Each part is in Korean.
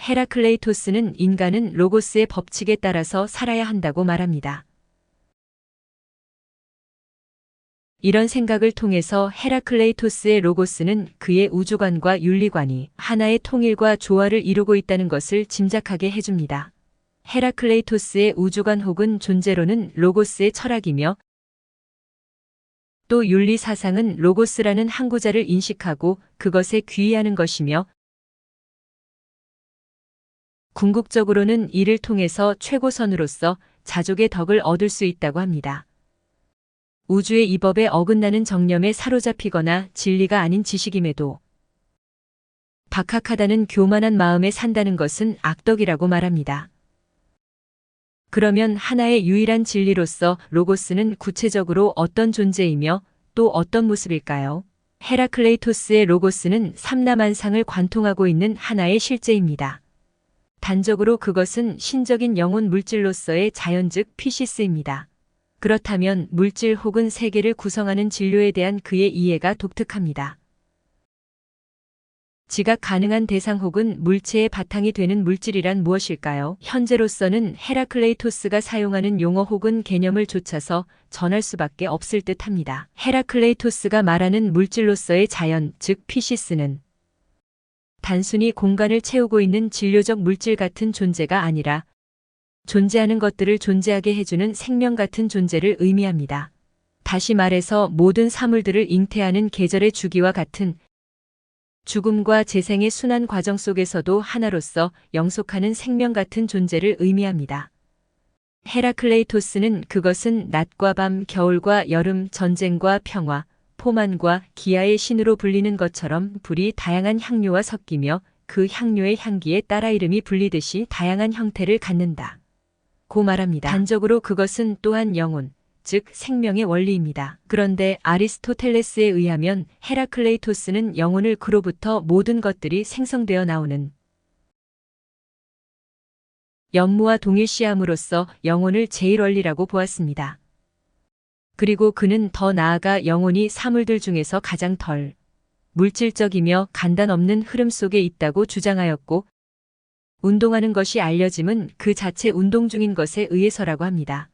헤라클레이토스는 인간은 로고스의 법칙에 따라서 살아야 한다고 말합니다. 이런 생각을 통해서 헤라클레이토스의 로고스는 그의 우주관과 윤리관이 하나의 통일과 조화를 이루고 있다는 것을 짐작하게 해줍니다. 헤라클레이토스의 우주관 혹은 존재론은 로고스의 철학이며 또 윤리사상은 로고스라는 항구자를 인식하고 그것에 귀의하는 것이며 궁극적으로는 이를 통해서 최고선으로서 자족의 덕을 얻을 수 있다고 합니다. 우주의 이 법에 어긋나는 정념에 사로잡히거나 진리가 아닌 지식임에도 박학하다는 교만한 마음에 산다는 것은 악덕이라고 말합니다. 그러면 하나의 유일한 진리로서 로고스는 구체적으로 어떤 존재이며 또 어떤 모습일까요? 헤라클레이토스의 로고스는 삼라만상을 관통하고 있는 하나의 실제입니다. 단적으로 그것은 신적인 영혼 물질로서의 자연 즉 피시스입니다. 그렇다면 물질 혹은 세계를 구성하는 진료에 대한 그의 이해가 독특합니다. 지각 가능한 대상 혹은 물체의 바탕이 되는 물질이란 무엇일까요? 현재로서는 헤라클레이토스가 사용하는 용어 혹은 개념을 좇아서 전할 수밖에 없을 듯합니다. 헤라클레이토스가 말하는 물질로서의 자연, 즉 피시스는 단순히 공간을 채우고 있는 진료적 물질 같은 존재가 아니라 존재하는 것들을 존재하게 해주는 생명 같은 존재를 의미합니다. 다시 말해서 모든 사물들을 잉태하는 계절의 주기와 같은 죽음과 재생의 순환 과정 속에서도 하나로서 영속하는 생명 같은 존재를 의미합니다. 헤라클레이토스는 그것은 낮과 밤, 겨울과 여름, 전쟁과 평화, 포만과 기아의 신으로 불리는 것처럼 불이 다양한 향료와 섞이며 그 향료의 향기에 따라 이름이 불리듯이 다양한 형태를 갖는다. 고 말합니다. 단적으로 그것은 또한 영혼, 즉 생명의 원리입니다. 그런데 아리스토텔레스에 의하면 헤라클레이토스는 영혼을 그로부터 모든 것들이 생성되어 나오는 연무와 동일시함으로써 영혼을 제1원리라고 보았습니다. 그리고 그는 더 나아가 영혼이 사물들 중에서 가장 덜 물질적이며 간단 없는 흐름 속에 있다고 주장하였고 운동하는 것이 알려짐은 그 자체 운동 중인 것에 의해서라고 합니다.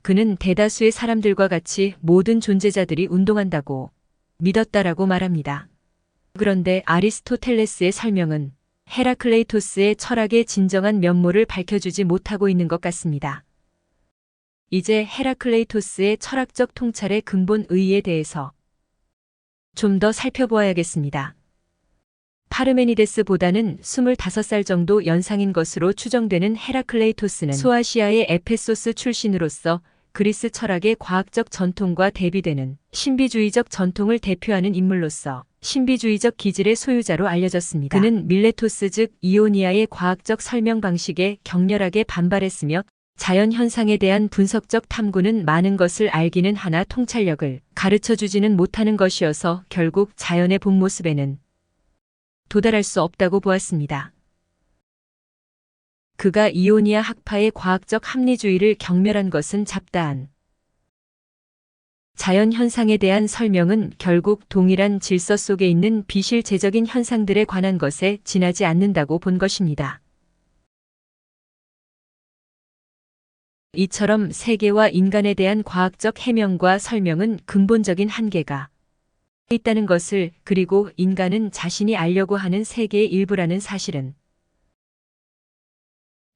그는 대다수의 사람들과 같이 모든 존재자들이 운동한다고 믿었다라고 말합니다. 그런데 아리스토텔레스의 설명은 헤라클레이토스의 철학의 진정한 면모를 밝혀주지 못하고 있는 것 같습니다. 이제 헤라클레이토스의 철학적 통찰의 근본 의의에 대해서 좀 더 살펴보아야겠습니다. 파르메니데스보다는 25살 정도 연상인 것으로 추정되는 헤라클레이토스는 소아시아의 에페소스 출신으로서 그리스 철학의 과학적 전통과 대비되는 신비주의적 전통을 대표하는 인물로서 신비주의적 기질의 소유자로 알려졌습니다. 그는 밀레토스 즉 이오니아의 과학적 설명 방식에 격렬하게 반발했으며 자연 현상에 대한 분석적 탐구는 많은 것을 알기는 하나 통찰력을 가르쳐주지는 못하는 것이어서 결국 자연의 본 모습에는 도달할 수 없다고 보았습니다. 그가 이오니아 학파의 과학적 합리주의를 경멸한 것은 잡다한 자연 현상에 대한 설명은 결국 동일한 질서 속에 있는 비실제적인 현상들에 관한 것에 지나지 않는다고 본 것입니다. 이처럼 세계와 인간에 대한 과학적 해명과 설명은 근본적인 한계가 있다는 것을 그리고 인간은 자신이 알려고 하는 세계의 일부라는 사실은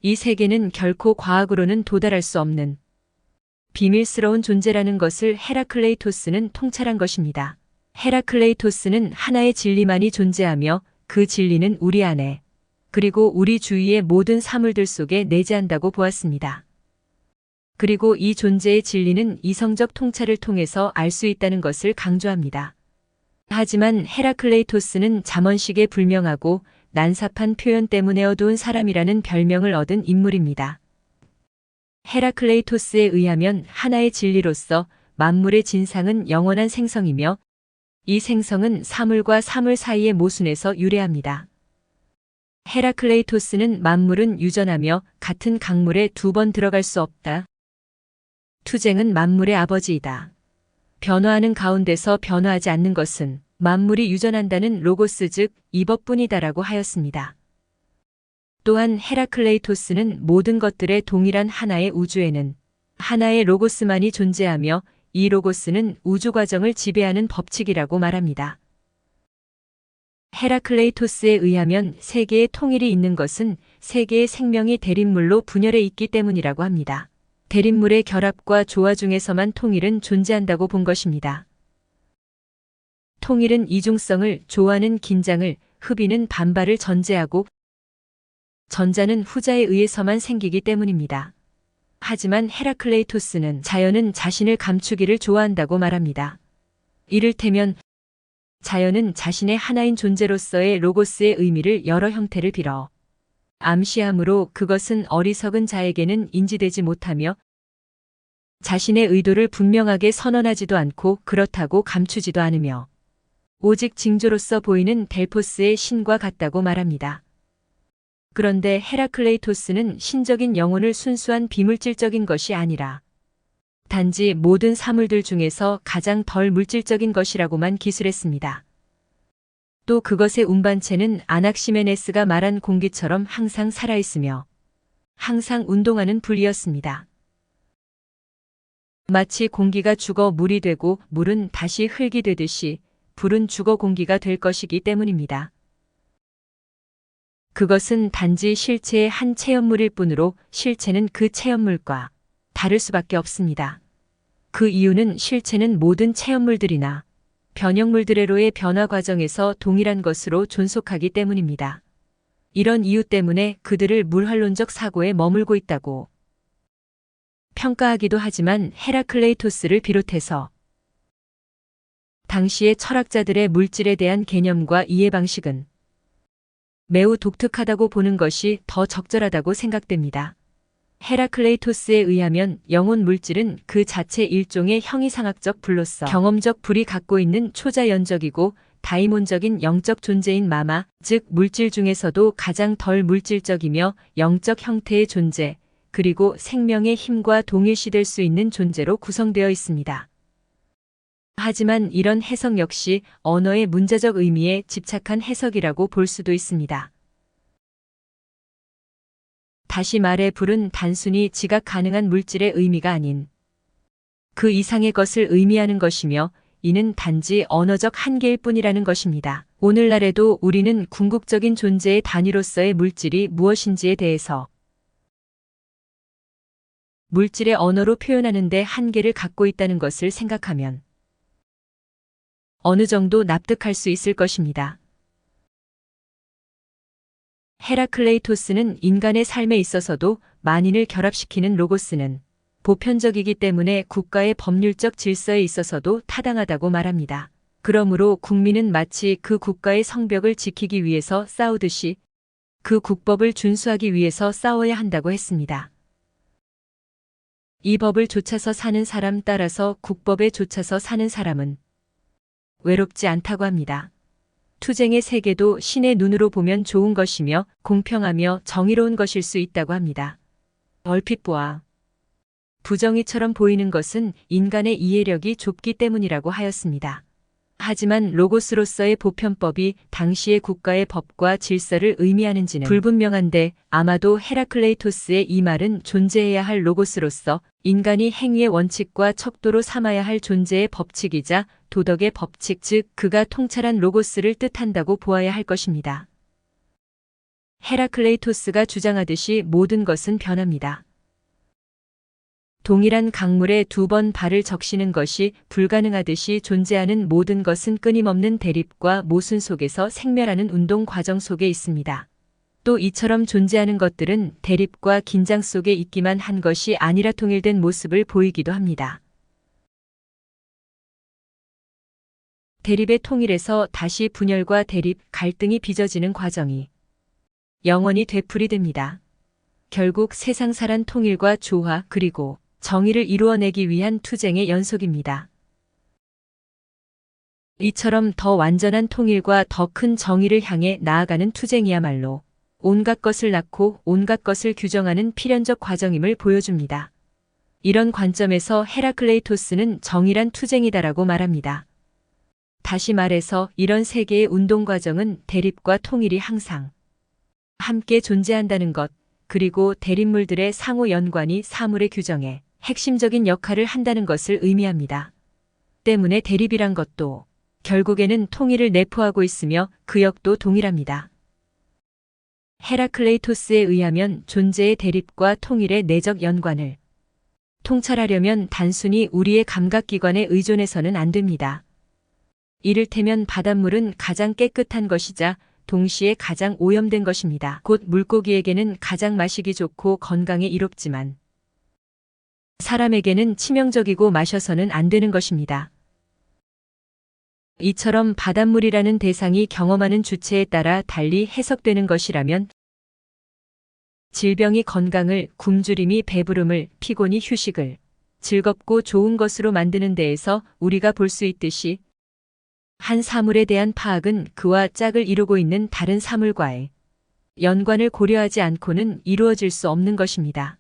이 세계는 결코 과학으로는 도달할 수 없는 비밀스러운 존재라는 것을 헤라클레이토스는 통찰한 것입니다. 헤라클레이토스는 하나의 진리만이 존재하며 그 진리는 우리 안에 그리고 우리 주위의 모든 사물들 속에 내재한다고 보았습니다. 그리고 이 존재의 진리는 이성적 통찰을 통해서 알 수 있다는 것을 강조합니다. 하지만 헤라클레이토스는 잠언식에 불명하고 난삽한 표현 때문에 어두운 사람이라는 별명을 얻은 인물입니다. 헤라클레이토스에 의하면 하나의 진리로서 만물의 진상은 영원한 생성이며 이 생성은 사물과 사물 사이의 모순에서 유래합니다. 헤라클레이토스는 만물은 유전하며 같은 강물에 두 번 들어갈 수 없다. 투쟁은 만물의 아버지이다. 변화하는 가운데서 변화하지 않는 것은 만물이 유전한다는 로고스 즉 이법뿐이다라고 하였습니다. 또한 헤라클레이토스는 모든 것들의 동일한 하나의 우주에는 하나의 로고스만이 존재하며 이 로고스는 우주 과정을 지배하는 법칙이라고 말합니다. 헤라클레이토스에 의하면 세계의 통일이 있는 것은 세계의 생명이 대립물로 분열해 있기 때문이라고 합니다. 대립물의 결합과 조화 중에서만 통일은 존재한다고 본 것입니다. 통일은 이중성을, 조화는 긴장을, 흡인은 반발을 전제하고 전자는 후자에 의해서만 생기기 때문입니다. 하지만 헤라클레이토스는 자연은 자신을 감추기를 좋아한다고 말합니다. 이를테면 자연은 자신의 하나인 존재로서의 로고스의 의미를 여러 형태를 빌어 암시함으로 그것은 어리석은 자에게는 인지되지 못하며 자신의 의도를 분명하게 선언하지도 않고 그렇다고 감추지도 않으며 오직 징조로서 보이는 델포스의 신과 같다고 말합니다. 그런데 헤라클레이토스는 신적인 영혼을 순수한 비물질적인 것이 아니라 단지 모든 사물들 중에서 가장 덜 물질적인 것이라고만 기술했습니다. 또 그것의 운반체는 아낙시메네스가 말한 공기처럼 항상 살아있으며 항상 운동하는 불이었습니다. 마치 공기가 죽어 물이 되고 물은 다시 흙이 되듯이 불은 죽어 공기가 될 것이기 때문입니다. 그것은 단지 실체의 한 체험물일 뿐으로 실체는 그 체험물과 다를 수밖에 없습니다. 그 이유는 실체는 모든 체험물들이나 변형물들의로의 변화 과정에서 동일한 것으로 존속하기 때문입니다. 이런 이유 때문에 그들을 물환론적 사고에 머물고 있다고 평가하기도 하지만 헤라클레이토스를 비롯해서 당시의 철학자들의 물질에 대한 개념과 이해 방식은 매우 독특하다고 보는 것이 더 적절하다고 생각됩니다. 헤라클레이토스에 의하면 영혼 물질은 그 자체 일종의 형이상학적 불로서 경험적 불이 갖고 있는 초자연적이고 다이몬적인 영적 존재인 마마, 즉 물질 중에서도 가장 덜 물질적이며 영적 형태의 존재, 그리고 생명의 힘과 동일시될 수 있는 존재로 구성되어 있습니다. 하지만 이런 해석 역시 언어의 문자적 의미에 집착한 해석이라고 볼 수도 있습니다. 다시 말해 불은 단순히 지각 가능한 물질의 의미가 아닌 그 이상의 것을 의미하는 것이며 이는 단지 언어적 한계일 뿐이라는 것입니다. 오늘날에도 우리는 궁극적인 존재의 단위로서의 물질이 무엇인지에 대해서 물질의 언어로 표현하는 데 한계를 갖고 있다는 것을 생각하면 어느 정도 납득할 수 있을 것입니다. 헤라클레이토스는 인간의 삶에 있어서도 만인을 결합시키는 로고스는 보편적이기 때문에 국가의 법률적 질서에 있어서도 타당하다고 말합니다. 그러므로 국민은 마치 그 국가의 성벽을 지키기 위해서 싸우듯이 그 국법을 준수하기 위해서 싸워야 한다고 했습니다. 이 법을 좇아서 사는 사람 따라서 국법에 좇아서 사는 사람은 외롭지 않다고 합니다. 투쟁의 세계도 신의 눈으로 보면 좋은 것이며 공평하며 정의로운 것일 수 있다고 합니다. 얼핏 보아 부정의처럼 보이는 것은 인간의 이해력이 좁기 때문이라고 하였습니다. 하지만 로고스로서의 보편법이 당시의 국가의 법과 질서를 의미하는지는 불분명한데 아마도 헤라클레이토스의 이 말은 존재해야 할 로고스로서 인간이 행위의 원칙과 척도로 삼아야 할 존재의 법칙이자 도덕의 법칙, 즉 그가 통찰한 로고스를 뜻한다고 보아야 할 것입니다. 헤라클레이토스가 주장하듯이 모든 것은 변합니다. 동일한 강물에 두 번 발을 적시는 것이 불가능하듯이 존재하는 모든 것은 끊임없는 대립과 모순 속에서 생멸하는 운동 과정 속에 있습니다. 또 이처럼 존재하는 것들은 대립과 긴장 속에 있기만 한 것이 아니라 통일된 모습을 보이기도 합니다. 대립의 통일에서 다시 분열과 대립, 갈등이 빚어지는 과정이 영원히 되풀이됩니다. 결국 세상사란 통일과 조화 그리고 정의를 이루어내기 위한 투쟁의 연속입니다. 이처럼 더 완전한 통일과 더 큰 정의를 향해 나아가는 투쟁이야말로 온갖 것을 낳고 온갖 것을 규정하는 필연적 과정임을 보여줍니다. 이런 관점에서 헤라클레이토스는 정의란 투쟁이다라고 말합니다. 다시 말해서 이런 세계의 운동 과정은 대립과 통일이 항상 함께 존재한다는 것, 그리고 대립물들의 상호 연관이 사물의 규정에 핵심적인 역할을 한다는 것을 의미합니다. 때문에 대립이란 것도 결국에는 통일을 내포하고 있으며 그 역도 동일합니다. 헤라클레이토스에 의하면 존재의 대립과 통일의 내적 연관을 통찰하려면 단순히 우리의 감각기관에 의존해서는 안 됩니다. 이를테면 바닷물은 가장 깨끗한 것이자 동시에 가장 오염된 것입니다. 곧 물고기에게는 가장 마시기 좋고 건강에 이롭지만 사람에게는 치명적이고 마셔서는 안 되는 것입니다. 이처럼 바닷물이라는 대상이 경험하는 주체에 따라 달리 해석되는 것이라면 질병이 건강을, 굶주림이 배부름을, 피곤이 휴식을 즐겁고 좋은 것으로 만드는 데에서 우리가 볼 수 있듯이 한 사물에 대한 파악은 그와 짝을 이루고 있는 다른 사물과의 연관을 고려하지 않고는 이루어질 수 없는 것입니다.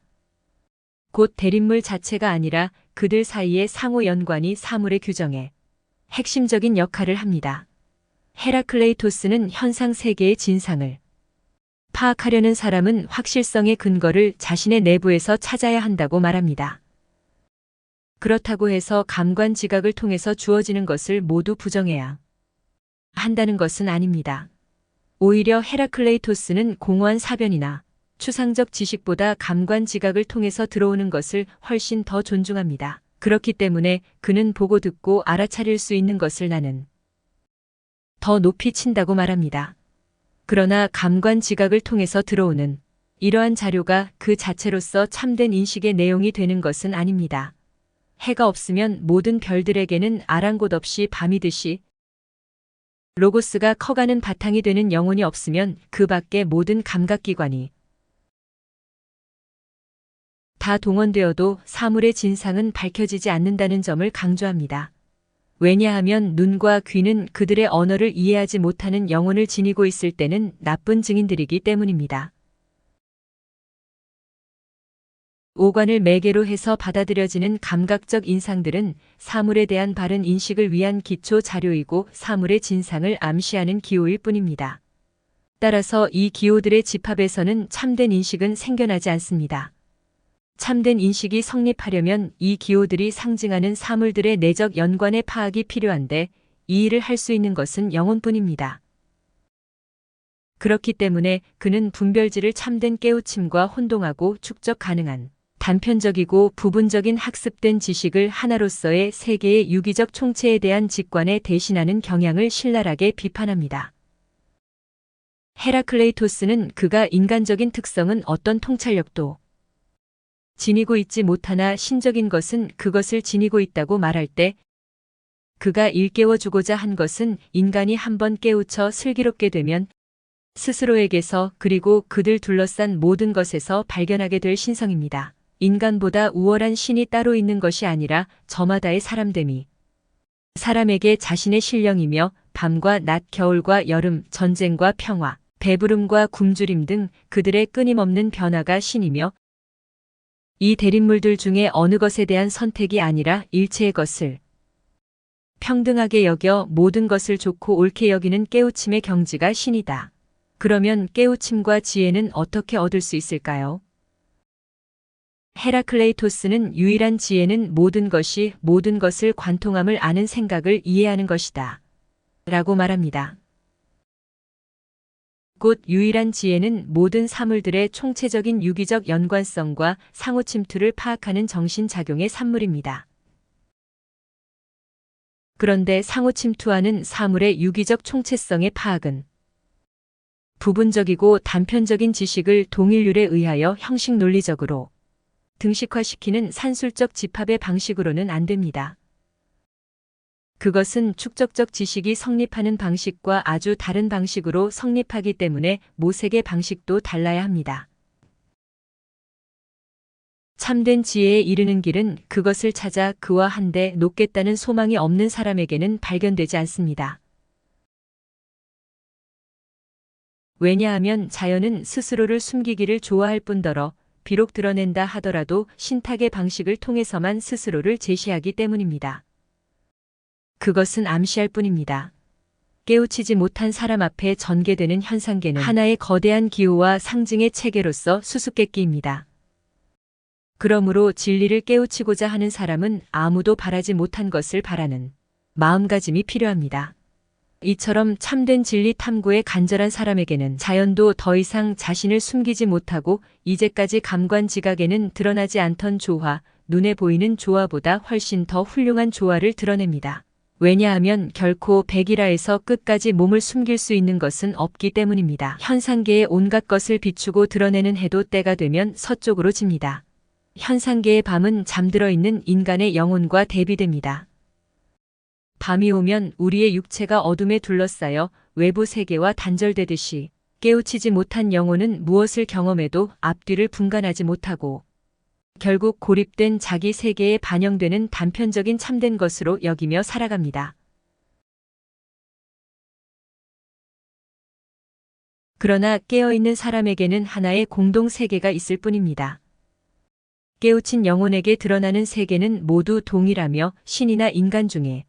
곧 대립물 자체가 아니라 그들 사이의 상호 연관이 사물의 규정에 핵심적인 역할을 합니다. 헤라클레이토스는 현상 세계의 진상을 파악하려는 사람은 확실성의 근거를 자신의 내부에서 찾아야 한다고 말합니다. 그렇다고 해서 감관 지각을 통해서 주어지는 것을 모두 부정해야 한다는 것은 아닙니다. 오히려 헤라클레이토스는 공허한 사변이나 추상적 지식보다 감관 지각을 통해서 들어오는 것을 훨씬 더 존중합니다. 그렇기 때문에 그는 보고 듣고 알아차릴 수 있는 것을 나는 더 높이 친다고 말합니다. 그러나 감관 지각을 통해서 들어오는 이러한 자료가 그 자체로서 참된 인식의 내용이 되는 것은 아닙니다. 해가 없으면 모든 별들에게는 아랑곳 없이 밤이듯이 로고스가 커가는 바탕이 되는 영혼이 없으면 그 밖의 모든 감각기관이 다 동원되어도 사물의 진상은 밝혀지지 않는다는 점을 강조합니다. 왜냐하면 눈과 귀는 그들의 언어를 이해하지 못하는 영혼을 지니고 있을 때는 나쁜 증인들이기 때문입니다. 오관을 매개로 해서 받아들여지는 감각적 인상들은 사물에 대한 바른 인식을 위한 기초 자료이고 사물의 진상을 암시하는 기호일 뿐입니다. 따라서 이 기호들의 집합에서는 참된 인식은 생겨나지 않습니다. 참된 인식이 성립하려면 이 기호들이 상징하는 사물들의 내적 연관의 파악이 필요한데 이 일을 할 수 있는 것은 영혼뿐입니다. 그렇기 때문에 그는 분별지를 참된 깨우침과 혼동하고 축적 가능한 단편적이고 부분적인 학습된 지식을 하나로서의 세계의 유기적 총체에 대한 직관에 대신하는 경향을 신랄하게 비판합니다. 헤라클레이토스는 그가 인간적인 특성은 어떤 통찰력도 지니고 있지 못하나 신적인 것은 그것을 지니고 있다고 말할 때 그가 일깨워주고자 한 것은 인간이 한번 깨우쳐 슬기롭게 되면 스스로에게서 그리고 그들 둘러싼 모든 것에서 발견하게 될 신성입니다. 인간보다 우월한 신이 따로 있는 것이 아니라 저마다의 사람됨이 사람에게 자신의 신령이며 밤과 낮, 겨울과 여름, 전쟁과 평화, 배부름과 굶주림 등 그들의 끊임없는 변화가 신이며 이 대립물들 중에 어느 것에 대한 선택이 아니라 일체의 것을 평등하게 여겨 모든 것을 좋고 옳게 여기는 깨우침의 경지가 신이다. 그러면 깨우침과 지혜는 어떻게 얻을 수 있을까요? 헤라클레이토스는 유일한 지혜는 모든 것이 모든 것을 관통함을 아는 생각을 이해하는 것이다. 라고 말합니다. 곧 유일한 지혜는 모든 사물들의 총체적인 유기적 연관성과 상호 침투를 파악하는 정신작용의 산물입니다. 그런데 상호 침투하는 사물의 유기적 총체성의 파악은 부분적이고 단편적인 지식을 동일률에 의하여 형식 논리적으로 등식화시키는 산술적 집합의 방식으로는 안 됩니다. 그것은 축적적 지식이 성립하는 방식과 아주 다른 방식으로 성립하기 때문에 모색의 방식도 달라야 합니다. 참된 지혜에 이르는 길은 그것을 찾아 그와 한데 놓겠다는 소망이 없는 사람에게는 발견되지 않습니다. 왜냐하면 자연은 스스로를 숨기기를 좋아할 뿐더러 비록 드러낸다 하더라도 신탁의 방식을 통해서만 스스로를 제시하기 때문입니다. 그것은 암시할 뿐입니다. 깨우치지 못한 사람 앞에 전개되는 현상계는 하나의 거대한 기호와 상징의 체계로서 수수께끼입니다. 그러므로 진리를 깨우치고자 하는 사람은 아무도 바라지 못한 것을 바라는 마음가짐이 필요합니다. 이처럼 참된 진리 탐구에 간절한 사람에게는 자연도 더 이상 자신을 숨기지 못하고 이제까지 감관 지각에는 드러나지 않던 조화, 눈에 보이는 조화보다 훨씬 더 훌륭한 조화를 드러냅니다. 왜냐하면 결코 백일하에서 끝까지 몸을 숨길 수 있는 것은 없기 때문입니다. 현상계의 온갖 것을 비추고 드러내는 해도 때가 되면 서쪽으로 집니다. 현상계의 밤은 잠들어 있는 인간의 영혼과 대비됩니다. 밤이 오면 우리의 육체가 어둠에 둘러싸여 외부 세계와 단절되듯이 깨우치지 못한 영혼은 무엇을 경험해도 앞뒤를 분간하지 못하고 결국 고립된 자기 세계에 반영되는 단편적인 참된 것으로 여기며 살아갑니다. 그러나 깨어있는 사람에게는 하나의 공동 세계가 있을 뿐입니다. 깨우친 영혼에게 드러나는 세계는 모두 동일하며 신이나 인간 중에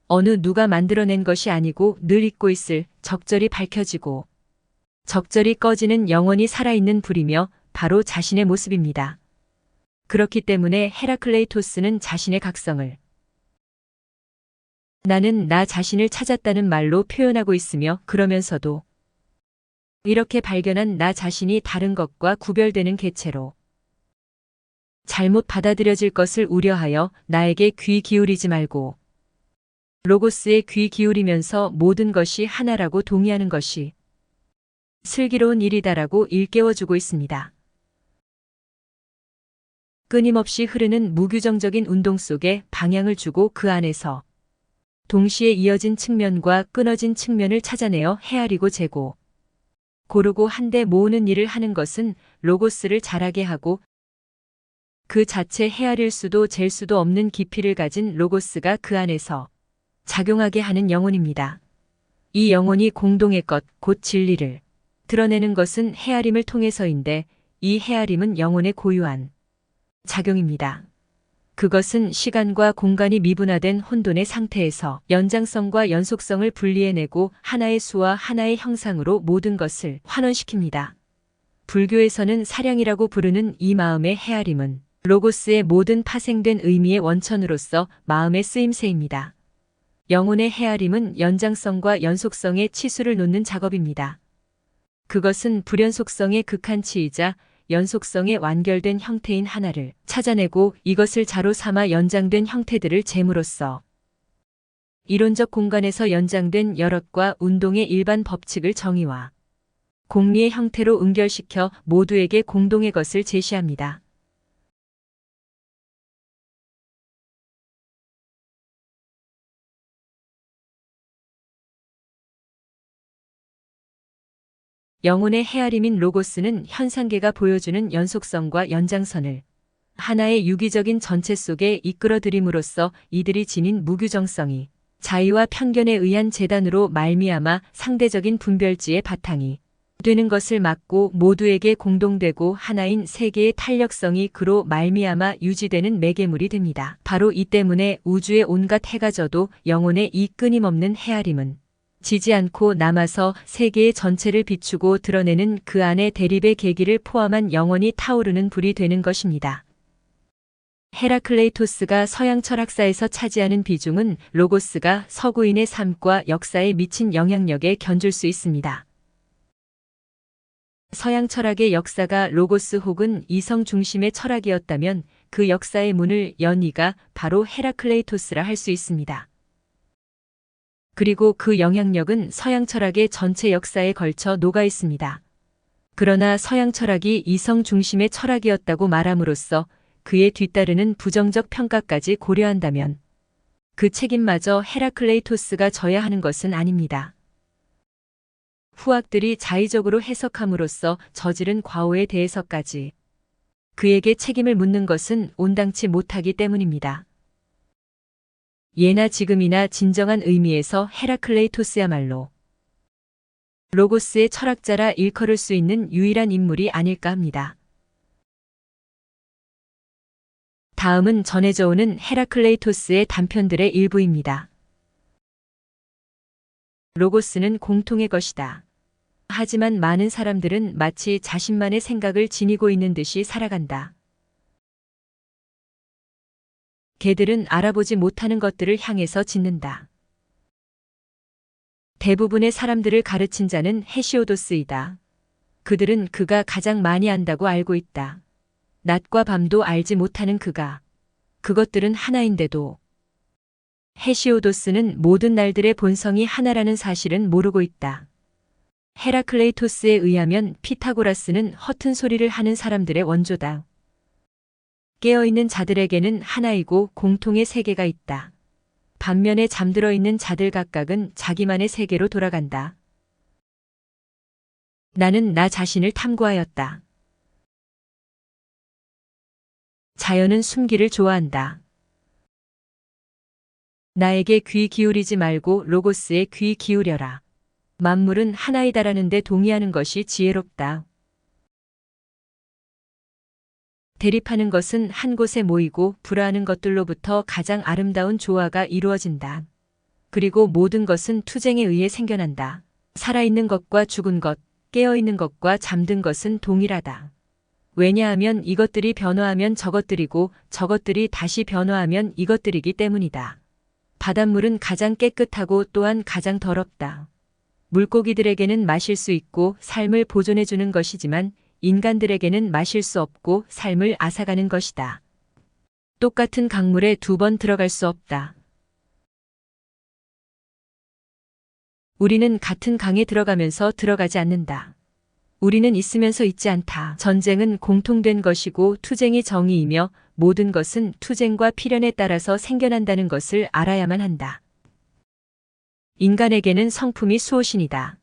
어느 누가 만들어낸 것이 아니고 늘 잊고 있을 적절히 밝혀지고 적절히 꺼지는 영원히 살아있는 불이며 바로 자신의 모습입니다. 그렇기 때문에 헤라클레이토스는 자신의 각성을 나는 나 자신을 찾았다는 말로 표현하고 있으며 그러면서도 이렇게 발견한 나 자신이 다른 것과 구별되는 개체로 잘못 받아들여질 것을 우려하여 나에게 귀 기울이지 말고 로고스에 귀 기울이면서 모든 것이 하나라고 동의하는 것이 슬기로운 일이다라고 일깨워주고 있습니다. 끊임없이 흐르는 무규정적인 운동 속에 방향을 주고 그 안에서 동시에 이어진 측면과 끊어진 측면을 찾아내어 헤아리고 재고 고르고 한데 모으는 일을 하는 것은 로고스를 자라게 하고 그 자체 헤아릴 수도 잴 수도 없는 깊이를 가진 로고스가 그 안에서 작용하게 하는 영혼입니다. 이 영혼이 공동의 것, 곧 진리를 드러내는 것은 헤아림을 통해서인데 이 헤아림은 영혼의 고유한 작용입니다. 그것은 시간과 공간이 미분화된 혼돈의 상태에서 연장성과 연속성을 분리해내고 하나의 수와 하나의 형상으로 모든 것을 환원시킵니다. 불교에서는 사량이라고 부르는 이 마음의 헤아림은 로고스의 모든 파생된 의미의 원천으로서 마음의 쓰임새입니다. 영혼의 헤아림은 연장성과 연속성의 치수를 놓는 작업입니다. 그것은 불연속성의 극한치이자 연속성의 완결된 형태인 하나를 찾아내고 이것을 자로 삼아 연장된 형태들을 잴으로써 이론적 공간에서 연장된 여럿과 운동의 일반 법칙을 정의와 공리의 형태로 응결시켜 모두에게 공동의 것을 제시합니다. 영혼의 헤아림인 로고스는 현상계가 보여주는 연속성과 연장선을 하나의 유기적인 전체 속에 이끌어들임으로써 이들이 지닌 무규정성이 자의와 편견에 의한 재단으로 말미암아 상대적인 분별지의 바탕이 되는 것을 막고 모두에게 공동되고 하나인 세계의 탄력성이 그로 말미암아 유지되는 매개물이 됩니다. 바로 이 때문에 우주의 온갖 해가 져도 영혼의 이 끊임없는 헤아림은 지지 않고 남아서 세계의 전체를 비추고 드러내는 그 안에 대립의 계기를 포함한 영원히 타오르는 불이 되는 것입니다. 헤라클레이토스가 서양 철학사에서 차지하는 비중은 로고스가 서구인의 삶과 역사에 미친 영향력에 견줄 수 있습니다. 서양 철학의 역사가 로고스 혹은 이성 중심의 철학이었다면 그 역사의 문을 연 이가 바로 헤라클레이토스라 할 수 있습니다. 그리고 그 영향력은 서양 철학의 전체 역사에 걸쳐 녹아 있습니다. 그러나 서양 철학이 이성 중심의 철학이었다고 말함으로써 그에 뒤따르는 부정적 평가까지 고려한다면 그 책임마저 헤라클레이토스가 져야 하는 것은 아닙니다. 후학들이 자의적으로 해석함으로써 저지른 과오에 대해서까지 그에게 책임을 묻는 것은 온당치 못하기 때문입니다. 예나 지금이나 진정한 의미에서 헤라클레이토스야말로 로고스의 철학자라 일컬을 수 있는 유일한 인물이 아닐까 합니다. 다음은 전해져 오는 헤라클레이토스의 단편들의 일부입니다. 로고스는 공통의 것이다. 하지만 많은 사람들은 마치 자신만의 생각을 지니고 있는 듯이 살아간다. 개들은 알아보지 못하는 것들을 향해서 짖는다. 대부분의 사람들을 가르친 자는 헤시오도스이다. 그들은 그가 가장 많이 안다고 알고 있다. 낮과 밤도 알지 못하는 그가. 그것들은 하나인데도. 헤시오도스는 모든 날들의 본성이 하나라는 사실은 모르고 있다. 헤라클레이토스에 의하면 피타고라스는 허튼 소리를 하는 사람들의 원조다. 깨어있는 자들에게는 하나이고 공통의 세계가 있다. 반면에 잠들어 있는 자들 각각은 자기만의 세계로 돌아간다. 나는 나 자신을 탐구하였다. 자연은 숨기를 좋아한다. 나에게 귀 기울이지 말고 로고스에 귀 기울여라. 만물은 하나이다라는 데 동의하는 것이 지혜롭다. 대립하는 것은 한 곳에 모이고 불화하는 것들로부터 가장 아름다운 조화가 이루어진다. 그리고 모든 것은 투쟁에 의해 생겨난다. 살아있는 것과 죽은 것, 깨어있는 것과 잠든 것은 동일하다. 왜냐하면 이것들이 변화하면 저것들이고 저것들이 다시 변화하면 이것들이기 때문이다. 바닷물은 가장 깨끗하고 또한 가장 더럽다. 물고기들에게는 마실 수 있고 삶을 보존해주는 것이지만 인간들에게는 마실 수 없고 삶을 앗아가는 것이다. 똑같은 강물에 두 번 들어갈 수 없다. 우리는 같은 강에 들어가면서 들어가지 않는다. 우리는 있으면서 있지 않다. 전쟁은 공통된 것이고 투쟁이 정의이며 모든 것은 투쟁과 필연에 따라서 생겨난다는 것을 알아야만 한다. 인간에게는 성품이 수호신이다.